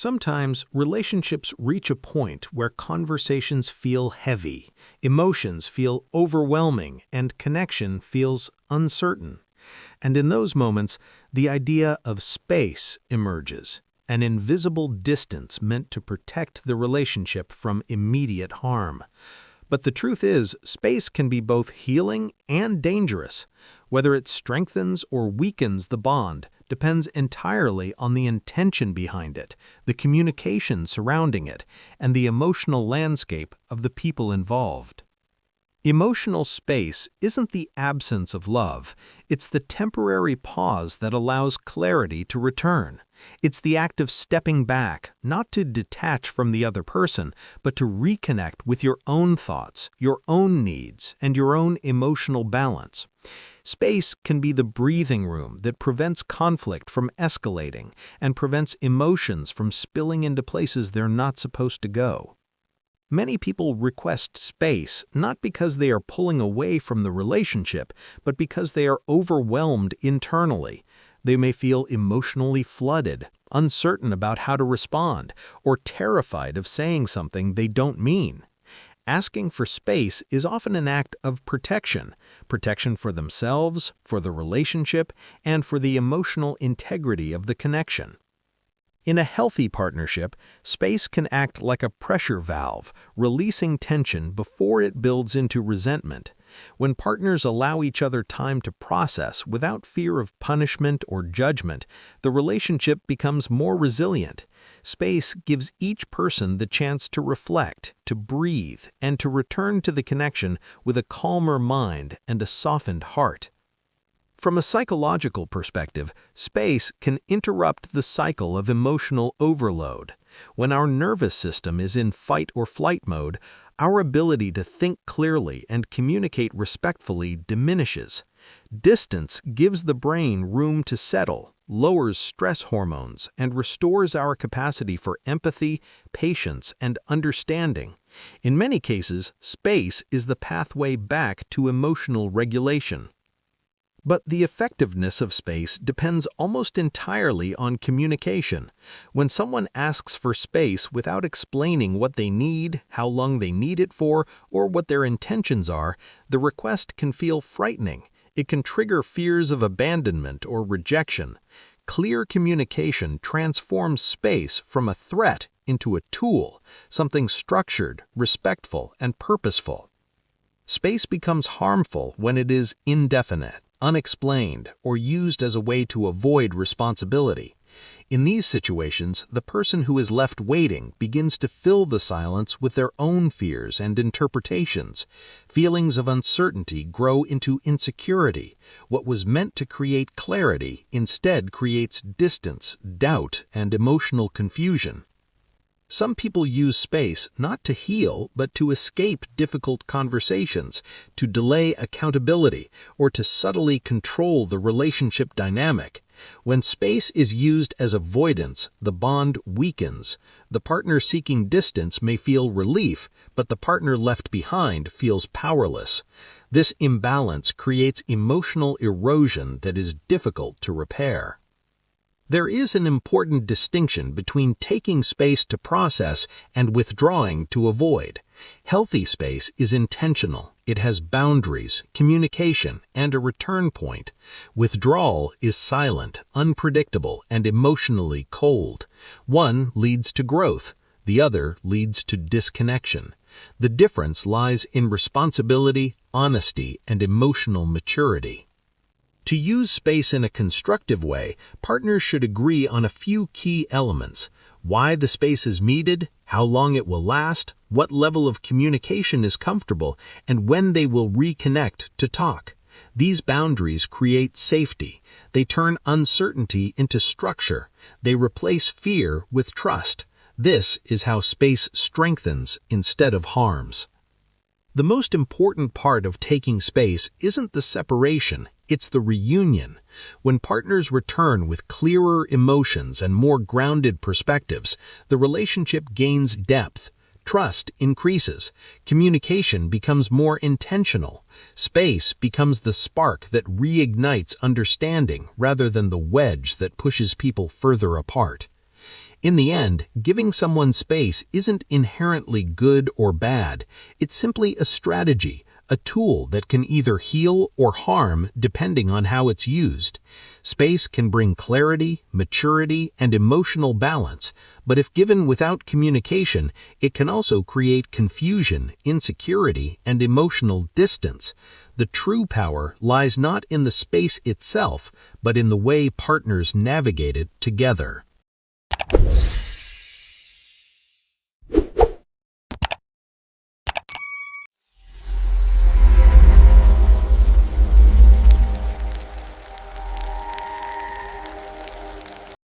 Sometimes relationships reach a point where conversations feel heavy, emotions feel overwhelming, and connection feels uncertain. And in those moments, the idea of space emerges, an invisible distance meant to protect the relationship from immediate harm. But the truth is, space can be both healing and dangerous. Whether it strengthens or weakens the bond depends entirely on the intention behind it, the communication surrounding it, and the emotional landscape of the people involved. Emotional space isn't the absence of love, it's the temporary pause that allows clarity to return. It's the act of stepping back, not to detach from the other person, but to reconnect with your own thoughts, your own needs, and your own emotional balance. Space can be the breathing room that prevents conflict from escalating and prevents emotions from spilling into places they're not supposed to go. Many people request space not because they are pulling away from the relationship, but because they are overwhelmed internally. They may feel emotionally flooded, uncertain about how to respond, or terrified of saying something they don't mean. Asking for space is often an act of protection for themselves, for the relationship, and for the emotional integrity of the connection. In a healthy partnership, space can act like a pressure valve, releasing tension before it builds into resentment. When partners allow each other time to process without fear of punishment or judgment, the relationship becomes more resilient. Space gives each person the chance to reflect, to breathe, and to return to the connection with a calmer mind and a softened heart. From a psychological perspective, space can interrupt the cycle of emotional overload. When our nervous system is in fight or flight mode, our ability to think clearly and communicate respectfully diminishes. Distance gives the brain room to settle, lowers stress hormones, and restores our capacity for empathy, patience, and understanding. In many cases, space is the pathway back to emotional regulation. But the effectiveness of space depends almost entirely on communication. When someone asks for space without explaining what they need, how long they need it for, or what their intentions are, the request can feel frightening. It can trigger fears of abandonment or rejection. Clear communication transforms space from a threat into a tool, something structured, respectful, and purposeful. Space becomes harmful when it is indefinite, unexplained, or used as a way to avoid responsibility. In these situations, the person who is left waiting begins to fill the silence with their own fears and interpretations. Feelings of uncertainty grow into insecurity. What was meant to create clarity instead creates distance, doubt, and emotional confusion. Some people use space not to heal, but to escape difficult conversations, to delay accountability, or to subtly control the relationship dynamic. When space is used as avoidance, the bond weakens. The partner seeking distance may feel relief, but the partner left behind feels powerless. This imbalance creates emotional erosion that is difficult to repair. There is an important distinction between taking space to process and withdrawing to avoid. Healthy space is intentional. It has boundaries, communication, and a return point. Withdrawal is silent, unpredictable, and emotionally cold. One leads to growth. The other leads to disconnection. The difference lies in responsibility, honesty, and emotional maturity. To use space in a constructive way, partners should agree on a few key elements: why the space is needed, how long it will last, what level of communication is comfortable, and when they will reconnect to talk. These boundaries create safety. They turn uncertainty into structure. They replace fear with trust. This is how space strengthens instead of harms. The most important part of taking space isn't the separation, it's the reunion. When partners return with clearer emotions and more grounded perspectives, the relationship gains depth. Trust increases. Communication becomes more intentional. Space becomes the spark that reignites understanding rather than the wedge that pushes people further apart. In the end, giving someone space isn't inherently good or bad. It's simply a strategy, a tool that can either heal or harm depending on how it's used. Space can bring clarity, maturity, and emotional balance, but if given without communication, it can also create confusion, insecurity, and emotional distance. The true power lies not in the space itself, but in the way partners navigate it together.